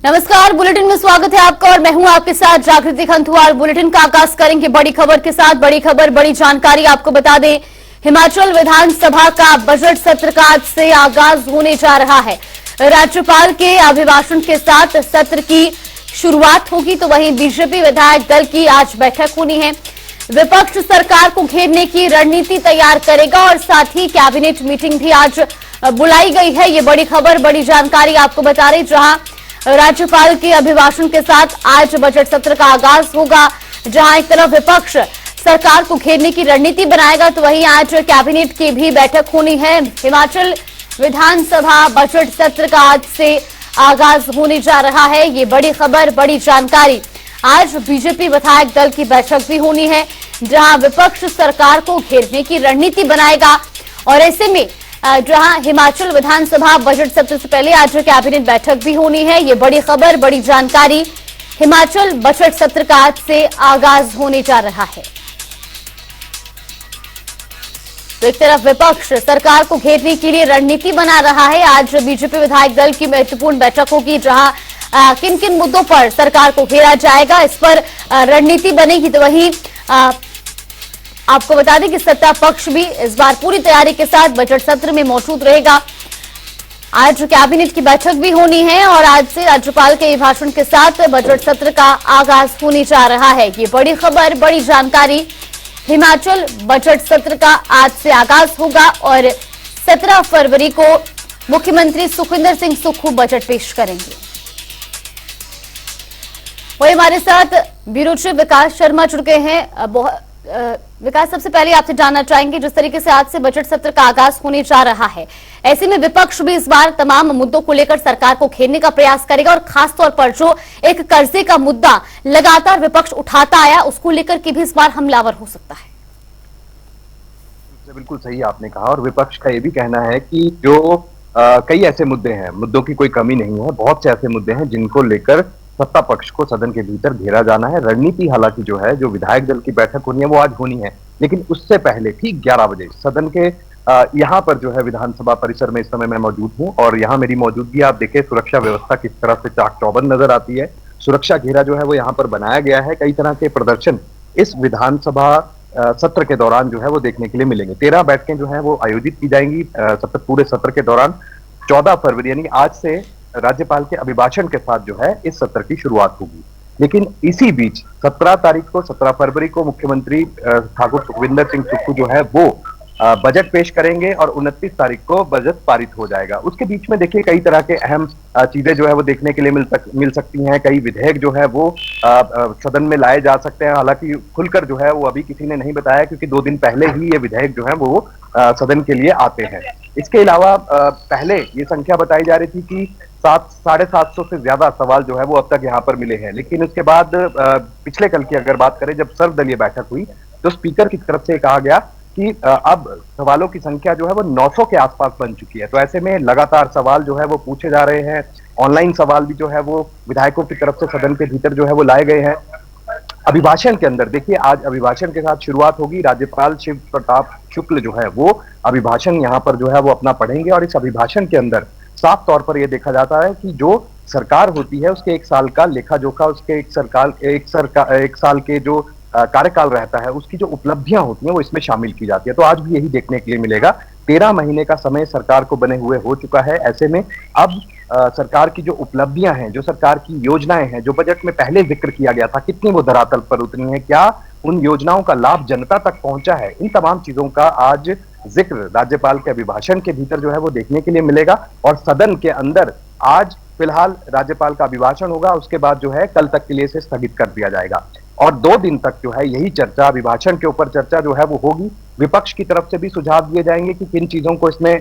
नमस्कार, बुलेटिन में स्वागत है आपका और मैं हूं आपके साथ जागृति खंथुआर। बुलेटिन का आगाज करेंगे बड़ी खबर के साथ। बड़ी खबर, बड़ी जानकारी आपको बता दें, हिमाचल विधानसभा का बजट सत्र का आज से आगाज होने जा रहा है। राज्यपाल के अभिभाषण के साथ सत्र की शुरुआत होगी, तो वहीं बीजेपी विधायक दल की आज बैठक होनी है। विपक्ष सरकार को घेरने की रणनीति तैयार करेगा और साथ ही कैबिनेट मीटिंग भी आज बुलाई गई है। ये बड़ी खबर, बड़ी जानकारी आपको बता रही, जहां राज्यपाल के अभिभाषण के साथ आज बजट सत्र का आगाज होगा। जहां एक तरफ विपक्ष सरकार को घेरने की रणनीति बनाएगा, तो वहीं आज कैबिनेट की भी बैठक होनी है। हिमाचल विधानसभा बजट सत्र का आज से आगाज होने जा रहा है। ये बड़ी खबर, बड़ी जानकारी। आज बीजेपी विधायक दल की बैठक भी होनी है, जहां विपक्ष सरकार को घेरने की रणनीति बनाएगा और ऐसे में जहां हिमाचल विधानसभा बजट सत्र से पहले आज कैबिनेट बैठक भी होनी है। ये बड़ी खबर, बड़ी जानकारी। हिमाचल बजट सत्र का आज से आगाज होने जा रहा है। तो एक तरफ विपक्ष सरकार को घेरने के लिए रणनीति बना रहा है। आज बीजेपी विधायक दल की महत्वपूर्ण बैठक होगी, जहां किन किन मुद्दों पर सरकार को घेरा जाएगा, इस पर रणनीति बनेगी। तो वहीं आपको बता दें कि सत्ता पक्ष भी इस बार पूरी तैयारी के साथ बजट सत्र में मौजूद रहेगा। आज कैबिनेट की बैठक भी होनी है और आज से राज्यपाल के भाषण के साथ बजट सत्र का आगाज होने जा रहा है। ये बड़ी खबर, बड़ी जानकारी। हिमाचल बजट सत्र का आज से आगाज होगा और 17 फरवरी को मुख्यमंत्री सुखविंदर सिंह सुक्खू बजट पेश करेंगे। वही हमारे साथ ब्यूरो चीफ विकास शर्मा जुड़ गए हैं। विकास, सबसे पहले आपसे जानना चाहेंगे, जिस तरीके से आज से बजट सत्र का आगाज होने जा रहा है, ऐसे में विपक्ष भी इस बार तमाम मुद्दों को लेकर सरकार को घेरने का प्रयास करेगा और खासतौर पर जो एक कर्जे का मुद्दा लगातार विपक्ष उठाता आया, उसको लेकर के भी इस बार हमलावर हो सकता है। बिल्कुल सही आपने कहा और विपक्ष का ये भी कहना है कि जो कई ऐसे मुद्दे हैं, मुद्दों की कोई कमी नहीं है, बहुत से ऐसे मुद्दे हैं जिनको लेकर सत्ता पक्ष को सदन के भीतर घेरा जाना है। रणनीति हालांकि जो है, जो विधायक दल की बैठक होनी है वो आज होनी है, लेकिन उससे पहले ठीक 11 बजे सदन के यहाँ पर जो है विधानसभा परिसर में इस समय मैं मौजूद हूँ और यहाँ मेरी मौजूदगी आप देखें, सुरक्षा व्यवस्था किस तरह से चाक चौबंद नजर आती है। सुरक्षा घेरा जो है वो यहाँ पर बनाया गया है। कई तरह के प्रदर्शन इस विधानसभा सत्र के दौरान जो है वो देखने के लिए मिलेंगे। 13 बैठकें जो है वो आयोजित की जाएंगी पूरे सत्र के दौरान। 14 फरवरी यानी आज से राज्यपाल के अभिभाषण के साथ जो है इस सत्र की शुरुआत होगी। लेकिन इसी बीच 17 फरवरी को मुख्यमंत्री ठाकुर सुखविंदर सिंह सुक्खू जो है वो बजट पेश करेंगे और 29 तारीख को बजट पारित हो जाएगा। उसके बीच में देखिए कई तरह के अहम चीजें जो है वो देखने के लिए मिल सकती हैं। कई विधेयक जो है वो सदन में लाए जा सकते हैं। हालांकि खुलकर जो है वो अभी किसी ने नहीं बताया, क्योंकि 2 दिन पहले ही ये विधेयक जो है वो सदन के लिए आते हैं। इसके अलावा पहले ये संख्या बताई जा रही थी कि 750 से ज्यादा सवाल जो है वो अब तक यहाँ पर मिले हैं। लेकिन उसके बाद पिछले कल की अगर बात करें, जब सर्वदलीय बैठक हुई, तो स्पीकर की तरफ से कहा गया कि अब सवालों की संख्या जो है वो 900 के आसपास बन चुकी है। तो ऐसे में लगातार सवाल जो है वो पूछे जा रहे हैं। ऑनलाइन सवाल भी जो है वो विधायकों की तरफ से सदन के भीतर जो है वो लाए गए हैं। अभिभाषण के अंदर देखिए, आज अभिभाषण के साथ शुरुआत होगी। राज्यपाल शिव प्रताप शुक्ल जो है वो अभिभाषण यहाँ पर जो है वो अपना पढ़ेंगे और इस अभिभाषण के अंदर साफ तौर पर यह देखा जाता है कि जो सरकार होती है उसके 1 साल का लेखा जोखा, उसके एक साल के जो कार्यकाल रहता है, उसकी जो उपलब्धियां होती हैं वो इसमें शामिल की जाती है। तो आज भी यही देखने के लिए मिलेगा। 13 महीने का समय सरकार को बने हुए हो चुका है। ऐसे में अब सरकार की जो उपलब्धियां हैं, जो सरकार की योजनाएं हैं, जो बजट में पहले जिक्र किया गया था, कितनी वो धरातल पर उतरी है, क्या उन योजनाओं का लाभ जनता तक पहुंचा है, इन तमाम चीजों का आज जिक्र राज्यपाल के अभिभाषण के भीतर जो है वो देखने के लिए मिलेगा। और सदन के अंदर आज फिलहाल राज्यपाल का अभिभाषण होगा, उसके बाद जो है कल तक के लिए इसे स्थगित कर दिया जाएगा और 2 दिन तक जो है यही चर्चा, अभिभाषण के ऊपर चर्चा जो है वो होगी। विपक्ष की तरफ से भी सुझाव दिए जाएंगे कि किन चीजों को इसमें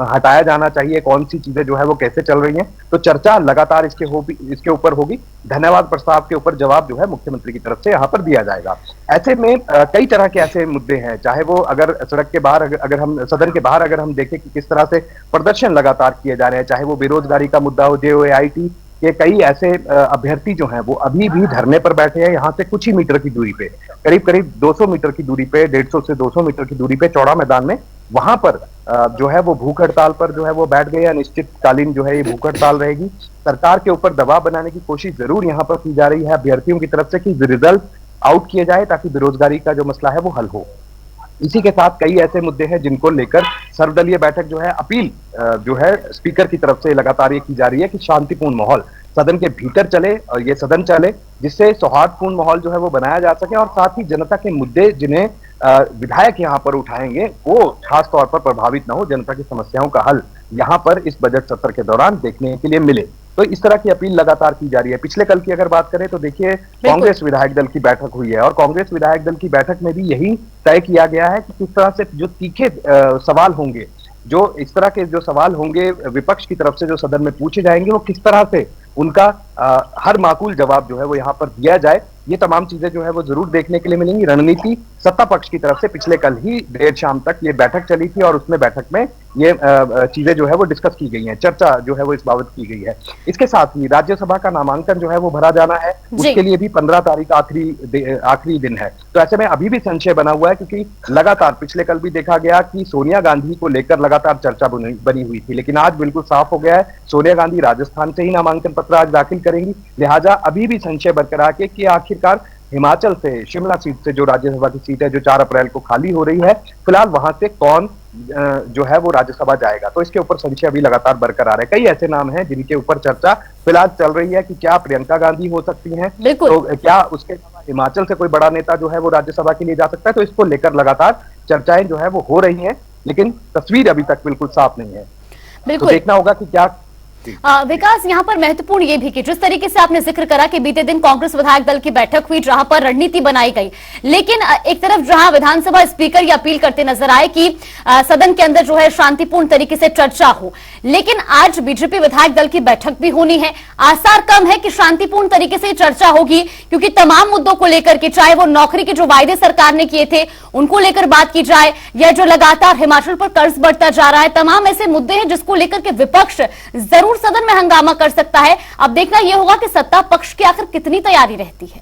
हटाया जाना चाहिए, कौन सी चीजें जो है वो कैसे चल रही हैं। तो चर्चा लगातार इसके ऊपर होगी। धन्यवाद प्रस्ताव के ऊपर जवाब जो है मुख्यमंत्री की तरफ से यहाँ पर दिया जाएगा। ऐसे में कई तरह के ऐसे मुद्दे हैं, चाहे वो अगर सड़क के बाहर अगर हम सदन के बाहर अगर हम देखें कि किस तरह से प्रदर्शन लगातार किए जा रहे हैं, चाहे वो बेरोजगारी का मुद्दा हो, JOAIT के कई ऐसे अभ्यर्थी जो हैं वो अभी भी धरने पर बैठे हैं। यहाँ से कुछ ही मीटर की दूरी पे, करीब 200 मीटर की दूरी पे, 150 से 200 मीटर की दूरी पे चौड़ा मैदान में वहां पर जो है वो भूख हड़ताल पर जो है वो बैठ गए, अनिश्चितकालीन जो है ये भूख हड़ताल रहेगी। सरकार के ऊपर दबाव बनाने की कोशिश जरूर यहाँ पर की जा रही है अभ्यर्थियों की तरफ से कि रिजल्ट आउट किए जाए ताकि बेरोजगारी का जो मसला है वो हल हो। इसी के साथ कई ऐसे मुद्दे हैं जिनको लेकर सर्वदलीय बैठक जो है अपील जो है स्पीकर की तरफ से लगातार ये की जा रही है कि शांतिपूर्ण माहौल सदन के भीतर चले और ये सदन चले, जिससे सौहार्दपूर्ण माहौल जो है वो बनाया जा सके और साथ ही जनता के मुद्दे जिन्हें विधायक यहाँ पर उठाएंगे वो खास तौर पर प्रभावित ना हो, जनता की समस्याओं का हल यहाँ पर इस बजट सत्र के दौरान देखने के लिए मिले। तो इस तरह की अपील लगातार की जा रही है। पिछले कल की अगर बात करें तो देखिए कांग्रेस विधायक दल की बैठक हुई है और कांग्रेस विधायक दल की बैठक में भी यही तय किया गया है कि किस तरह से जो तीखे सवाल होंगे, जो इस तरह के जो सवाल होंगे विपक्ष की तरफ से जो सदन में पूछे जाएंगे, वो किस तरह से उनका हर माकूल जवाब जो है वो यहाँ पर दिया जाए, ये तमाम चीजें जो है वो जरूर देखने के लिए मिलेंगी। रणनीति सत्ता पक्ष की तरफ से पिछले कल ही देर शाम तक ये बैठक चली थी और उसमें बैठक में ये चीजें जो है वो डिस्कस की गई हैं, चर्चा जो है वो इस बाबत की गई है। इसके साथ ही राज्यसभा का नामांकन जो है वो भरा जाना है, उसके लिए भी 15 तारीख आखिरी दिन है। तो ऐसे में अभी भी संशय बना हुआ है क्योंकि लगातार पिछले कल भी देखा गया कि सोनिया गांधी को लेकर लगातार चर्चा बनी हुई थी, लेकिन आज बिल्कुल साफ हो गया है सोनिया गांधी राजस्थान से ही नामांकन पत्र आज दाखिल करेंगी। लिहाजा अभी भी संशय बरकरार है कि आखिरकार हिमाचल से शिमला सीट से जो राज्यसभा की सीट है जो 4 अप्रैल को खाली हो रही है, फिलहाल वहां से कौन जो है वो राज्यसभा जाएगा, तो इसके ऊपर संशय अभी लगातार बरकरार है। कई ऐसे नाम हैं जिनके ऊपर चर्चा फिलहाल चल रही है कि क्या प्रियंका गांधी हो सकती हैं, तो क्या उसके अलावा हिमाचल से कोई बड़ा नेता जो है वो राज्यसभा के लिए जा सकता है। तो इसको लेकर लगातार चर्चाएं जो है वो हो रही हैं, लेकिन तस्वीर अभी तक बिल्कुल साफ नहीं है। तो देखना होगा कि क्या विकास यहाँ पर महत्वपूर्ण ये भी कि जिस तरीके से आपने जिक्र करा कि बीते दिन कांग्रेस विधायक दल की बैठक हुई जहां पर रणनीति बनाई गई, लेकिन एक तरफ जहां विधानसभा स्पीकर ये अपील करते नजर आए कि सदन के अंदर जो है शांतिपूर्ण तरीके से चर्चा हो, लेकिन आज बीजेपी विधायक दल की बैठक भी होनी है। आसार कम है कि शांतिपूर्ण तरीके से चर्चा होगी क्योंकि तमाम मुद्दों को लेकर के, चाहे वो नौकरी के जो वायदे सरकार ने किए थे उनको लेकर बात की जाए या जो लगातार हिमाचल पर कर्ज बढ़ता जा रहा है, तमाम ऐसे मुद्दे हैं जिसको लेकर के विपक्ष जरूर सदन में हंगामा कर सकता है। अब देखना यह होगा कि सत्ता पक्ष की आखिर कितनी तैयारी रहती है।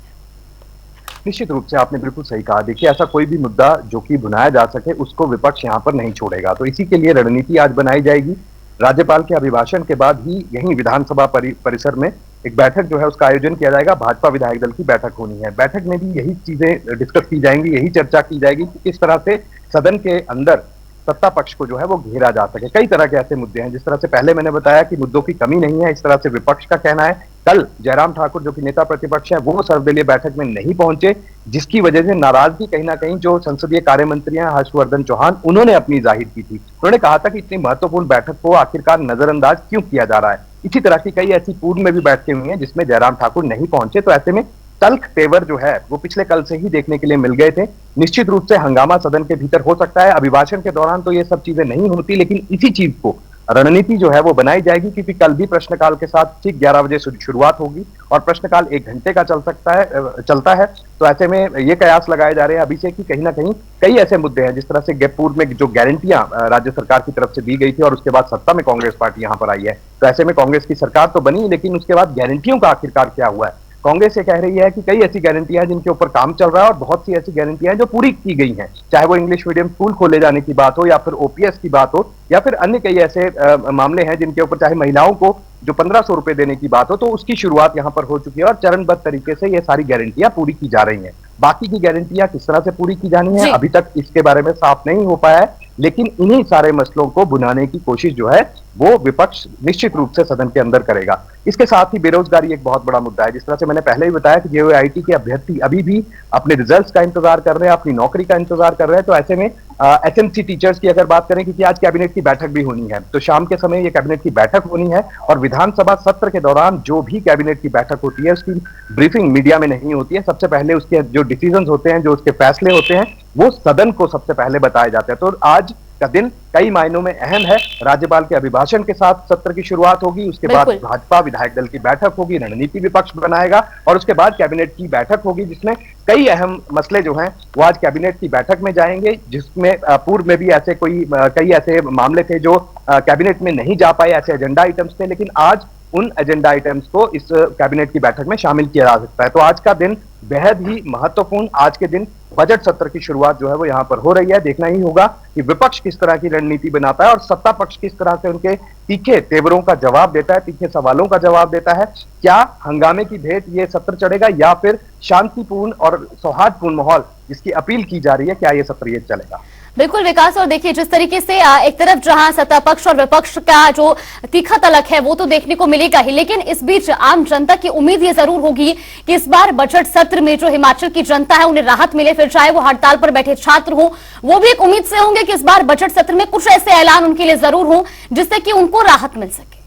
निश्चित रूप से आपने बिल्कुल सही कहा। देखिए ऐसा कोई भी मुद्दा जो कि भुनाया जा सके उसको विपक्ष यहाँ पर नहीं छोड़ेगा, तो इसी के लिए रणनीति आज बनाई जाएगी। राज्यपाल के अभिभाषण के बाद ही यही विधानसभा परिसर में एक बैठक जो है उसका आयोजन किया जाएगा। भाजपा विधायक दल की बैठक होनी है, बैठक में भी यही चीजें डिस्कस की जाएंगी, यही चर्चा की जाएगी कि किस तरह से सदन के अंदर सत्ता पक्ष को जो है वो घेरा जा सके। कई तरह के ऐसे मुद्दे हैं, जिस तरह से पहले मैंने बताया कि मुद्दों की कमी नहीं है, इस तरह से विपक्ष का कहना है। कल जयराम ठाकुर जो कि नेता प्रतिपक्ष है वो सर्वदलीय बैठक में नहीं पहुंचे, जिसकी वजह से नाराजगी कहीं ना कहीं जो संसदीय कार्य मंत्री हैं हर्षवर्धन चौहान उन्होंने अपनी जाहिर की थी। उन्होंने कहा था कि इतनी महत्वपूर्ण बैठक को आखिरकार नजरअंदाज क्यों किया जा रहा है। इसी तरह की कई ऐसी पूर्व में भी बैठकें हुई हैं जिसमें जयराम ठाकुर नहीं पहुंचे, तो ऐसे में तल्ख तेवर जो है वो पिछले कल से ही देखने के लिए मिल गए थे। निश्चित रूप से हंगामा सदन के भीतर हो सकता है, अभिभाषण के दौरान तो ये सब चीजें नहीं होती, लेकिन इसी चीज को रणनीति जो है वो बनाई जाएगी क्योंकि कल भी प्रश्नकाल के साथ ठीक 11 बजे शुरुआत होगी और प्रश्नकाल 1 घंटे का चलता है। तो ऐसे में ये कयास लगाए जा रहे हैं अभी से कि कहीं ना कहीं कई ऐसे मुद्दे हैं, जिस तरह से पूर्व में जो गारंटियां राज्य सरकार की तरफ से दी गई थी और उसके बाद सत्ता में कांग्रेस पार्टी यहां पर आई है, तो ऐसे में कांग्रेस की सरकार तो बनी, लेकिन उसके बाद गारंटियों का आखिरकार क्या हुआ है। कांग्रेस ये कह रही है कि कई ऐसी गारंटियां हैं जिनके ऊपर काम चल रहा है और बहुत सी ऐसी गारंटियां हैं जो पूरी की गई हैं, चाहे वो इंग्लिश मीडियम स्कूल खोले जाने की बात हो या फिर ओपीएस की बात हो या फिर अन्य कई ऐसे मामले हैं जिनके ऊपर चाहे महिलाओं को जो 1500 रुपए देने की बात हो, तो उसकी शुरुआत यहां पर हो चुकी है और चरणबद्ध तरीके से ये सारी गारंटियां पूरी की जा रही हैं। बाकी की गारंटियां किस तरह से पूरी की जानी है अभी तक इसके बारे में साफ नहीं हो पाया है, लेकिन इन्हीं सारे मसलों को भुनाने की कोशिश जो है वो विपक्ष निश्चित रूप से सदन के अंदर करेगा। इसके साथ ही बेरोजगारी एक बहुत बड़ा मुद्दा है। जिस तरह से मैंने पहले ही बताया कि जेईआईटी के अभ्यर्थी अभी भी अपने रिजल्ट्स का इंतजार कर रहे हैं, अपनी नौकरी का इंतजार कर रहे हैं, तो ऐसे में एसएमसी टीचर्स की अगर बात करें, क्योंकि आज कैबिनेट की बैठक भी होनी है, तो शाम के समय ये कैबिनेट की बैठक होनी है और विधानसभा सत्र के दौरान जो भी कैबिनेट की बैठक होती है उसकी ब्रीफिंग मीडिया में नहीं होती है। सबसे पहले उसके जो डिसीजन होते हैं, जो उसके फैसले होते हैं, वो सदन को सबसे पहले बताए जाते हैं। तो आज का दिन कई मायनों में अहम है। राज्यपाल के अभिभाषण के साथ सत्र की शुरुआत होगी, उसके बाद भाजपा विधायक दल की बैठक होगी, रणनीति विपक्ष बनाएगा और उसके बाद कैबिनेट की बैठक होगी जिसमें कई अहम मसले जो हैं वो आज कैबिनेट की बैठक में जाएंगे, जिसमें पूर्व में भी ऐसे कई ऐसे मामले थे जो कैबिनेट में नहीं जा पाए, ऐसे एजेंडा आइटम्स थे, लेकिन आज उन एजेंडा आइटम्स को इस कैबिनेट की बैठक में शामिल किया जा सकता है। तो आज का दिन बेहद ही महत्वपूर्ण, आज के दिन बजट सत्र की शुरुआत जो है वो यहाँ पर हो रही है। देखना ही होगा कि विपक्ष किस तरह की रणनीति बनाता है और सत्ता पक्ष किस तरह से उनके तीखे तेवरों का जवाब देता है, तीखे सवालों का जवाब देता है। क्या हंगामे की भेंट ये सत्र चढ़ेगा या फिर शांतिपूर्ण और सौहार्दपूर्ण माहौल जिसकी अपील की जा रही है, क्या ये सत्र ये चलेगा? बिल्कुल विकास, और देखिए जिस तरीके से एक तरफ जहां सत्ता पक्ष और विपक्ष का जो तीखा तलक है वो तो देखने को मिलेगा ही, लेकिन इस बीच आम जनता की उम्मीद ये जरूर होगी कि इस बार बजट सत्र में जो हिमाचल की जनता है उन्हें राहत मिले, फिर चाहे वो हड़ताल पर बैठे छात्र हो, वो भी एक उम्मीद से होंगे कि इस बार बजट सत्र में कुछ ऐसे ऐलान उनके लिए जरूर हो जिससे कि उनको राहत मिल सके।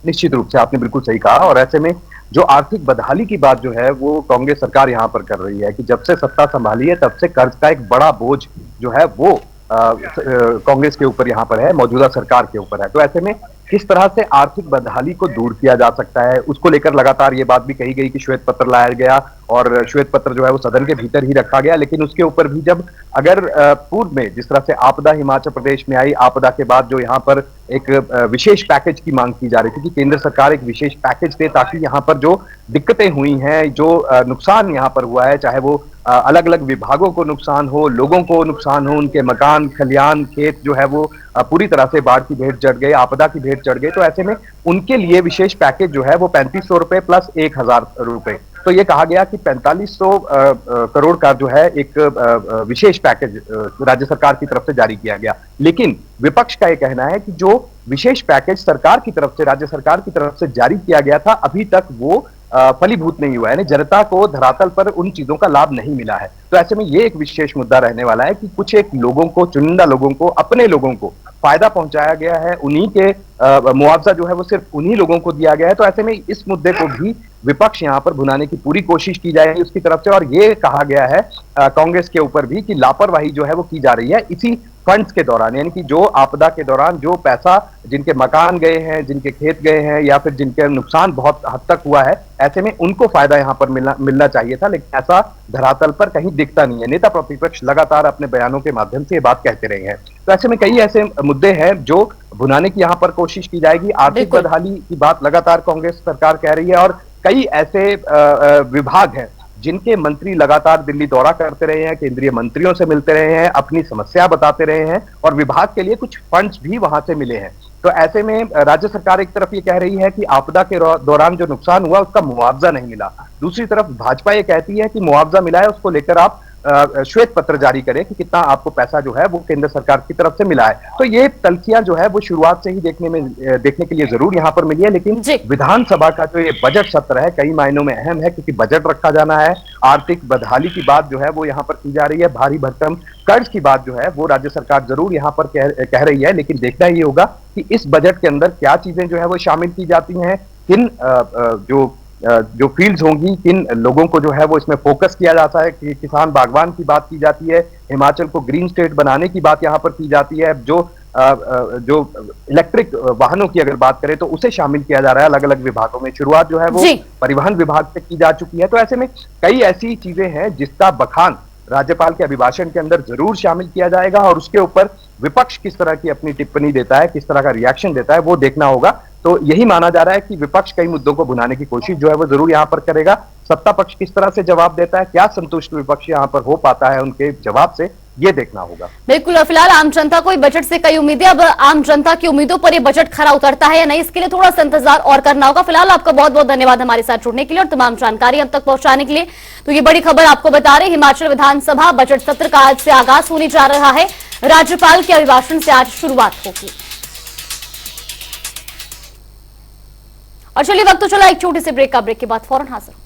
निश्चित रूप से आपने बिल्कुल सही कहा। और ऐसे में जो आर्थिक बदहाली की बात जो है वो कांग्रेस सरकार यहाँ पर कर रही है कि जब से सत्ता संभाली है तब से कर्ज का एक बड़ा बोझ जो है वो कांग्रेस के ऊपर यहाँ पर है, मौजूदा सरकार के ऊपर है। तो ऐसे में किस तरह से आर्थिक बदहाली को दूर किया जा सकता है, उसको लेकर लगातार ये बात भी कही गई कि श्वेत पत्र लाया गया और श्वेत पत्र जो है वो सदन के भीतर ही रखा गया। लेकिन उसके ऊपर भी जब अगर पूर्व में जिस तरह से आपदा हिमाचल प्रदेश में आई, आपदा के बाद जो यहाँ पर एक विशेष पैकेज की मांग की जा रही थी कि केंद्र सरकार एक विशेष पैकेज दे ताकि यहाँ पर जो दिक्कतें हुई हैं, जो नुकसान यहाँ पर हुआ है, चाहे वो अलग अलग विभागों को नुकसान हो, लोगों को नुकसान हो, उनके मकान, खलियान, खेत जो है वो पूरी तरह से बाढ़ की भेंट चढ़ गए, आपदा की भेंट चढ़ गए। तो ऐसे में उनके लिए विशेष पैकेज जो है वो 3500 रुपए प्लस 1000 रुपए। तो ये कहा गया कि 4500 करोड़ का जो है एक विशेष पैकेज राज्य सरकार की तरफ से जारी किया गया। लेकिन विपक्ष का ये कहना है कि जो विशेष पैकेज सरकार की तरफ से, राज्य सरकार की तरफ से जारी किया गया था, अभी तक वो फलीभूत नहीं हुआ है, जनता को धरातल पर उन चीजों का लाभ नहीं मिला है। तो ऐसे में ये एक विशेष मुद्दा रहने वाला है कि कुछ एक लोगों को, चुनिंदा लोगों को, अपने लोगों को फायदा पहुंचाया गया है, उन्हीं के मुआवजा जो है वो सिर्फ उन्हीं लोगों को दिया गया है। तो ऐसे में इस मुद्दे को भी विपक्ष यहाँ पर भुनाने की पूरी कोशिश की जाएगी उसकी तरफ से। और ये कहा गया है कांग्रेस के ऊपर भी कि लापरवाही जो है वो की जा रही है इसी फंड्स के दौरान, यानी कि जो आपदा के दौरान जो पैसा जिनके मकान गए हैं, जिनके खेत गए हैं या फिर जिनके नुकसान बहुत हद तक हुआ है, ऐसे में उनको फायदा यहाँ पर मिलना चाहिए था, लेकिन ऐसा धरातल पर कहीं दिखता नहीं है। नेता प्रतिपक्ष लगातार अपने बयानों के माध्यम से ये बात कहते रहे हैं। तो ऐसे में कई ऐसे मुद्दे हैं जो भुनाने की यहाँ पर कोशिश की जाएगी। आर्थिक बदहाली की बात लगातार कांग्रेस सरकार कह रही है और कई ऐसे विभाग हैं जिनके मंत्री लगातार दिल्ली दौरा करते रहे हैं, केंद्रीय मंत्रियों से मिलते रहे हैं, अपनी समस्या बताते रहे हैं और विभाग के लिए कुछ फंड्स भी वहां से मिले हैं। तो ऐसे में राज्य सरकार एक तरफ ये कह रही है कि आपदा के दौरान जो नुकसान हुआ उसका मुआवजा नहीं मिला, दूसरी तरफ भाजपा ये कहती है कि मुआवजा मिला है, उसको लेकर आप श्वेत पत्र जारी करें कि कितना आपको पैसा जो है वो केंद्र सरकार की तरफ से मिला है। तो ये तल्खियां जो है वो शुरुआत से ही देखने के लिए जरूर यहाँ पर मिली है। लेकिन विधानसभा का जो ये बजट सत्र है कई मायनों में अहम है, क्योंकि बजट रखा जाना है। आर्थिक बदहाली की बात जो है वो यहाँ पर की जा रही है, भारी भरकम कर्ज की बात जो है वो राज्य सरकार जरूर यहाँ पर कह रही है। लेकिन देखना ये होगा कि इस बजट के अंदर क्या चीजें जो है वो शामिल की जाती हैं, किन जो फील्ड्स होंगी, किन लोगों को जो है वो इसमें फोकस किया जाता है। कि किसान बागवान की बात की जाती है, हिमाचल को ग्रीन स्टेट बनाने की बात यहाँ पर की जाती है, जो इलेक्ट्रिक वाहनों की अगर बात करें तो उसे शामिल किया जा रहा है अलग अलग विभागों में। शुरुआत जो है वो परिवहन विभाग से की जा चुकी है। तो ऐसे में कई ऐसी चीजें हैं जिसका बखान राज्यपाल के अभिभाषण के अंदर जरूर शामिल किया जाएगा और उसके ऊपर विपक्ष किस तरह की अपनी टिप्पणी देता है, किस तरह का रिएक्शन देता है, वो देखना होगा। तो यही माना जा रहा है कि विपक्ष कई मुद्दों को भुनाने की कोशिश जो है वो जरूर यहाँ पर करेगा। सत्ता पक्ष किस तरह से जवाब देता है, क्या संतुष्ट विपक्ष यहाँ पर हो पाता है उनके जवाब से, ये देखना होगा। बिल्कुल। और फिलहाल आम जनता को बजट से कई उम्मीदें, अब आम जनता की उम्मीदों पर ये बजट खरा उतरता है या नहीं, इसके लिए थोड़ा सा इंतजार और करना होगा। फिलहाल आपका बहुत बहुत धन्यवाद हमारे साथ जुड़ने के लिए और तमाम जानकारी हम तक पहुंचाने के लिए। तो ये बड़ी खबर आपको बता रहे, हिमाचल विधानसभा बजट सत्र का आज से आगाज होने जा रहा है, राज्यपाल के अभिभाषण से आज शुरुआत होगी। और चलिए वक्त तो चला एक छोटे से ब्रेक का, ब्रेक के बाद फौरन हाजिर।